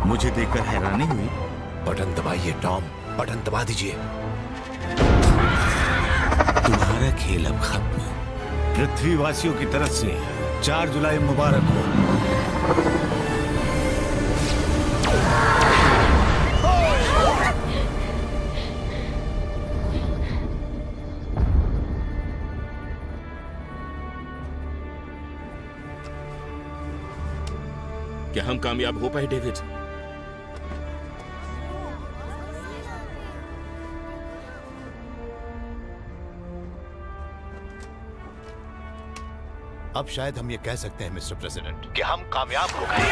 मुझे देखकर हैरानी हुई। बटन दबाइए टॉम, बटन दबा दीजिए। तुम्हारा खेल अब खत्म। पृथ्वीवासियों की तरफ से 4 जुलाई मुबारक हो। क्या हम कामयाब हो पाए डेविड? अब शायद हम ये कह सकते हैं मिस्टर प्रेसिडेंट कि हम कामयाब हो गए।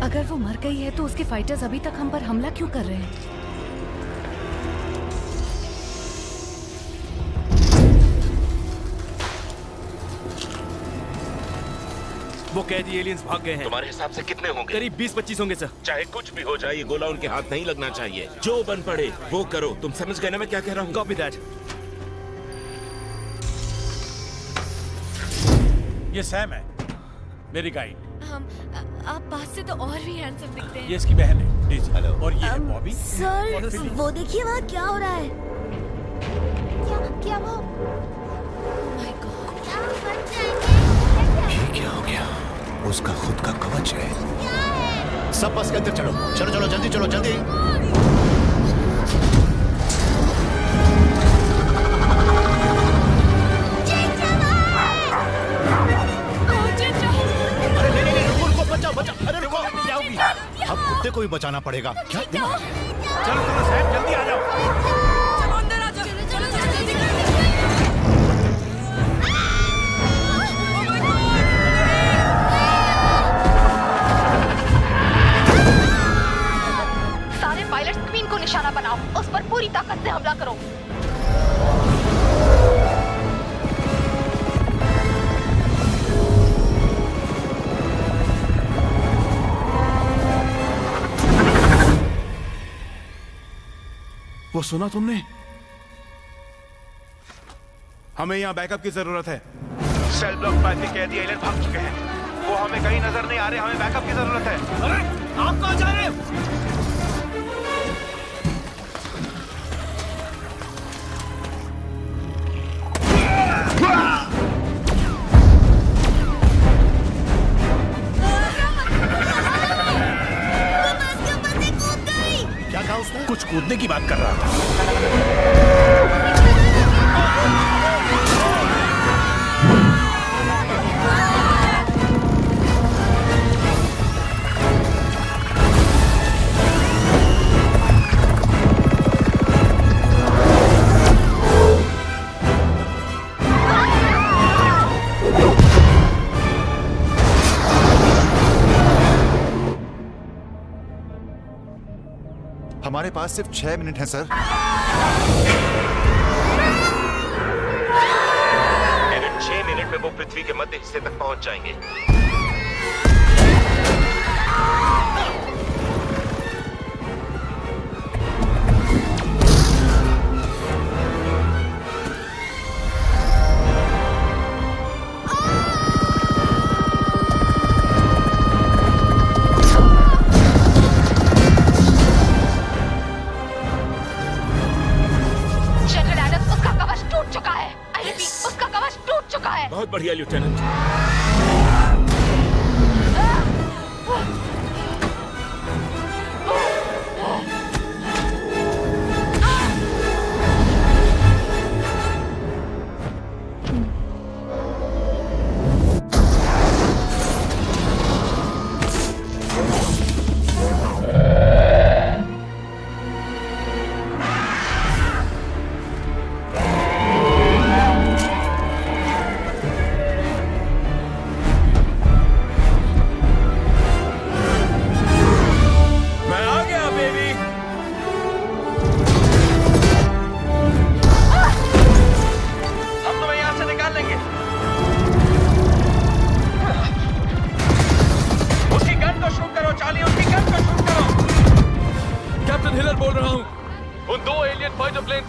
अगर वो मर गई है तो उसके फाइटर्स अभी तक हम पर हमला क्यों कर रहे हैं? वो कैदी एलियंस भाग गए हैं। तुम्हारे हिसाब से कितने होंगे? करीब 20-25 होंगे सर। चाहे कुछ भी हो जाए, ये गोला उनके हाथ नहीं लगना चाहिए। जो बन पड़े वो करो। तुम समझ गए ना मैं क्या कह रहा हूँ? Copy that. ये सैम है, मेरी गाइड। आप पास से तो और भी हैंडसम दिखते हैं। ये इसकी बहन है डेज़ी। हेलो। और ये है बॉबी। सर वो देखिए वहाँ क्या हो रहा है। क्या वो? माय गॉड, ये क्या हो गया? उसका खुद का कवच है। सब बस के अंदर चलो, चलो चलो जल्दी चलो जल्दी। अरे नहीं, रुको बचाओ बचाओ। अरे रुको, अब कुत्ते को भी बचाना पड़ेगा। क्या दिमाग है? चलो सैम जल्दी आ जाओ। चलो अंदर आ जाओ। चलो जल्दी। सारे पायलट क्वीन को निशाना बनाओ, उस पर पूरी ताकत से हमला करो। वो सुना तुमने? हमें यहाँ बैकअप की जरूरत है। सेल ब्लॉक पार्टी कैदी एलियन भाग चुके हैं। वो हमें कहीं नजर नहीं आ रहे। हमें बैकअप की जरूरत है। अरे आप कहाँ जा रहे हो? क्या कहा उसने? कुछ कूदने की बात कर रहा था। हमारे पास सिर्फ 6 मिनट है सर। डेविड, 6 मिनट में वो पृथ्वी के मध्य हिस्से तक पहुंच जाएंगे। बहुत बढ़िया लेफ्टिनेंट।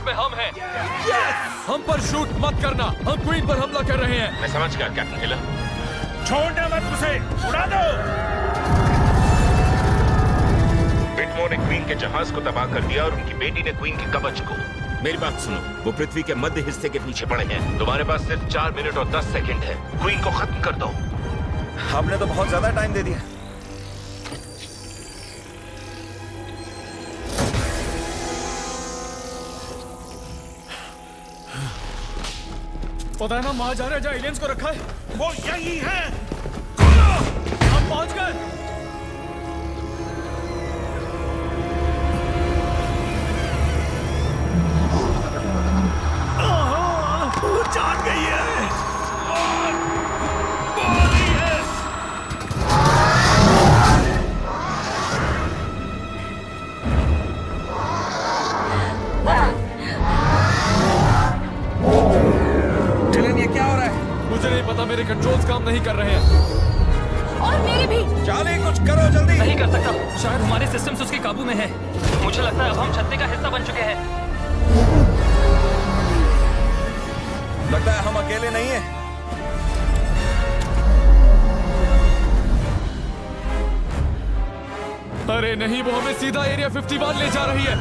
में हम हैं। हम पर शूट मत करना, हम क्वीन पर हमला कर रहे हैं। मैं समझ गया कैप्टन हिलर। छोड़ना मत उसे, उड़ा दो। विटमोर ने क्वीन के जहाज को तबाह कर दिया और उनकी बेटी ने क्वीन के कवच को। मेरी बात सुनो, वो पृथ्वी के मध्य हिस्से के पीछे पड़े हैं। तुम्हारे पास सिर्फ 4 मिनट और 10 सेकंड है। क्वीन को खत्म कर दो। हमने तो बहुत ज्यादा टाइम दे दिया। पता है ना महाजारे जहाँ एलियंस को रखा है, वो यही है। हम पहुंच गए। वो जान गई है और बोल रही है। चिलन, ये क्या हो रहा है? मुझे नहीं पता, मेरे कंट्रोल्स काम नहीं कर रहे हैं। और मेरे भी। चार्ली, कुछ करो जल्दी। नहीं कर सकता, शायद हमारे सिस्टम्स उसके काबू में है। मुझे लगता है अब हम छत्ते का हिस्सा बन चुके हैं। लगता है हम अकेले नहीं हैं। अरे नहीं, वो हमें सीधा एरिया 51 ले जा रही है।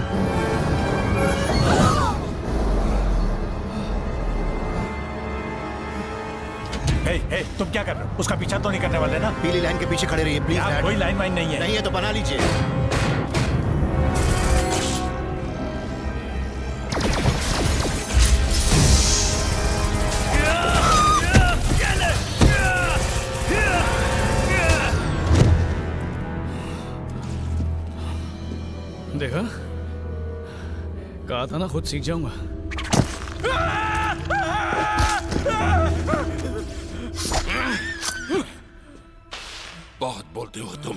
हे, तुम क्या कर रहे हो? उसका पीछा तो नहीं करने वाले ना? पीली लाइन के पीछे खड़े रहिए प्लीज। यहाँ कोई लाइन वाइन नहीं है। नहीं है तो बना लीजिए। देखा, कहा था ना, खुद सीख जाऊंगा। बहुत बोलते हो तुम।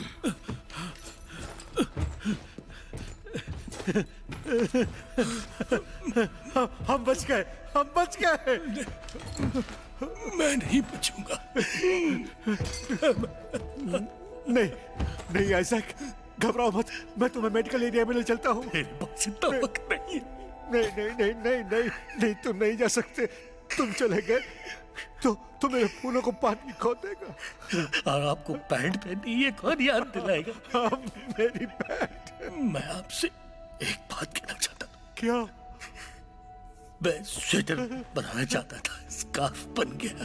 हम बच गए, हम बच गए। मैं नहीं बचूंगा। नहीं नहीं आइजैक, घबराओ मत। मैं तुम्हें मेडिकल एरिया में ले चलता हूँ। मेरे पास इतना वक्त नहीं है। नहीं नहीं नहीं नहीं नहीं नहीं, तुम नहीं जा सकते। तुम चले गए तो मेरे फूलों को पानी कौन देगा? और आपको पैंट पहनी ये कौन याद दिलाएगा? हाँ, मेरी पैंट। मैं आपसे एक बात कहना चाहता हूँ। क्या? मैं स्वेटर बनाना चाहता था, स्कार्फ बन गया।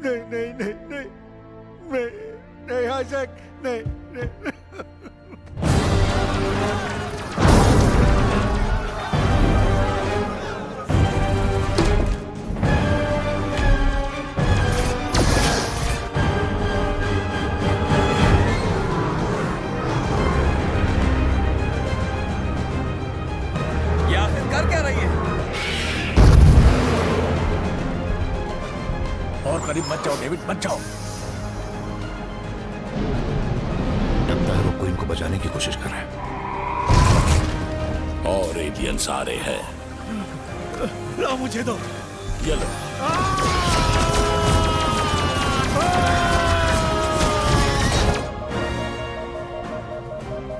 नहीं नहीं नहीं नहीं नहीं नहीं आइजैक, नहीं नहीं। ये आखिर कर क्या रही है? और करीब मत जाओ डेविड, मत जाओ। लगता है वो क्वीन को बचाने की कोशिश कर रहे हैं। और एलियंस आ रहे हैं। ला मुझे दो। ये लो।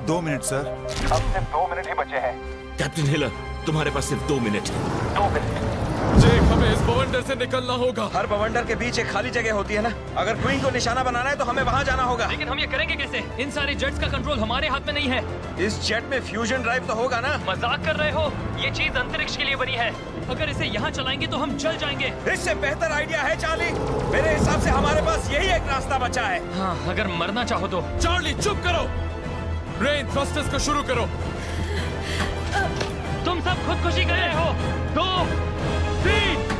दो मिनट सर। अब सिर्फ 2 मिनट ही बचे हैं। कैप्टन हिलर, तुम्हारे पास सिर्फ 2 मिनट है। 2 मिनट। जेक, हमें इस बवंडर से निकलना होगा। हर बवंडर के बीच एक खाली जगह होती है ना? अगर क्वीन को निशाना बनाना है तो हमें वहाँ जाना होगा। लेकिन हम ये करेंगे कैसे? इन सारे जेट्स का कंट्रोल हमारे हाथ में नहीं है। इस जेट में फ्यूजन ड्राइव तो होगा ना? मजाक कर रहे हो? ये चीज अंतरिक्ष के लिए बनी है। अगर इसे यहाँ चलाएंगे तो हम जल जाएंगे। इससे बेहतर आइडिया है चार्ली। मेरे हिसाब से हमारे पास यही एक रास्ता बचा है। हाँ, अगर मरना चाहो तो। चार्ली, चुप करो। रेन थ्रस्टर्स को शुरू करो। तुम सब खुदकुशी कर रहे हो। 2, 3।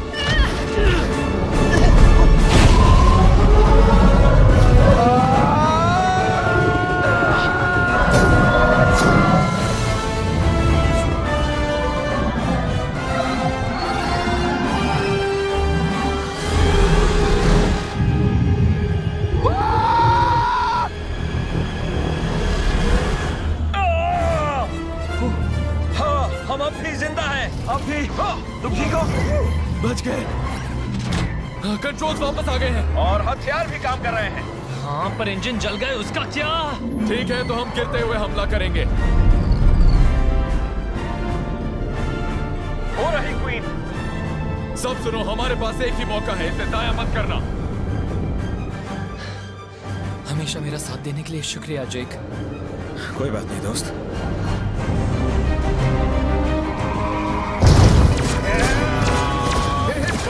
तुम ठीक हो? बच गए। कंट्रोल्स वापस आ गए हैं और हथियार भी काम कर रहे हैं। हाँ, पर इंजन जल गए, उसका क्या? ठीक है, तो हम गिरते हुए हमला करेंगे। हो रही क्वीन। सब सुनो, हमारे पास एक ही मौका है, इसे जाया मत करना। हमेशा मेरा साथ देने के लिए शुक्रिया जेक। कोई बात नहीं दोस्त।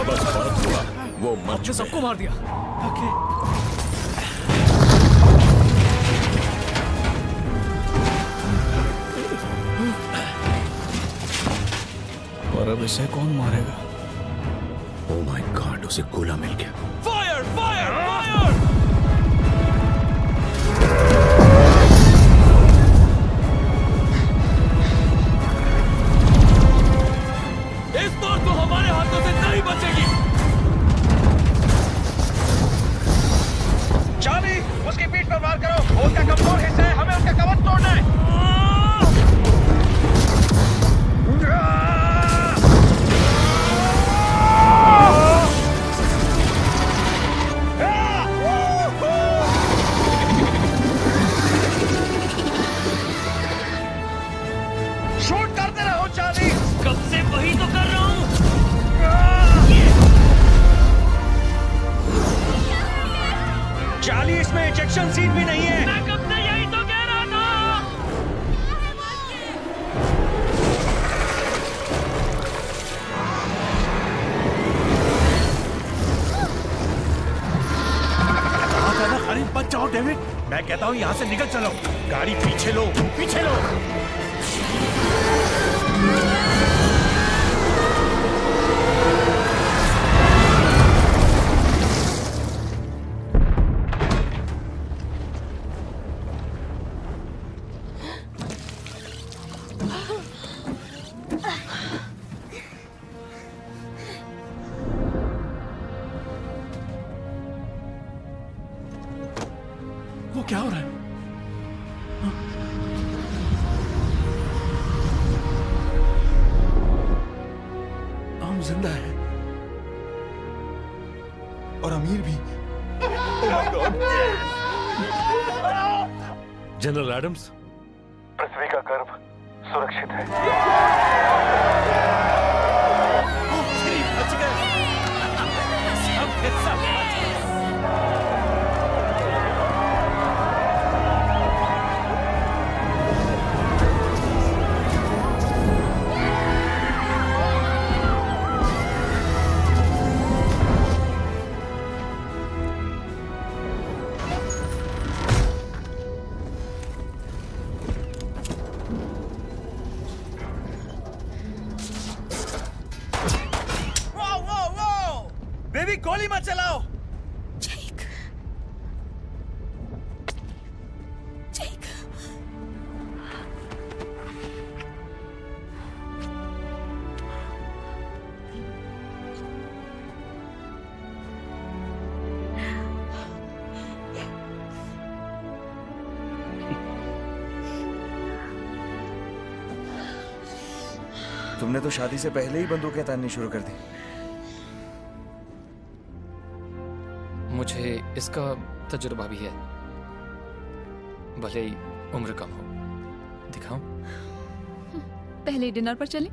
बस बहुत हुआ, वो मर आपने सबको मार दिया। और अब इसे कौन मारेगा? ओह माय गॉड, उसे गोला मिल गया। Fire fire fire! इस बार तो हमारे हाथों से नहीं बचेगी। चार्ली, उसकी पीठ पर वार करो। वो उसका कमजोर हिस्सा है, हमें उसका कवच तोड़ना है। शूट करते रहो चार्ली। कब से वही तो कर रहा हूँ। चार्ली, इसमें इजेक्शन सीट भी नहीं है। मैं कब से यही तो कह रहा था। अरे बच जाओ डेविड, मैं कहता हूँ यहाँ से निकल चलो। गाड़ी पीछे लो, पीछे लो। वो क्या हो रहा है? हम जिंदा हैं और अमीर भी। जनरल एडम्स, पृथ्वी का गर्भ सुरक्षित है। बेबी, गोली मत चलाओ। जेक, जेक, तुमने तो शादी से पहले ही बंदूकें ताननी शुरू कर दी। मुझे इसका तजुर्बा भी है, भले ही उम्र कम हो। दिखाऊं? पहले डिनर पर चलें?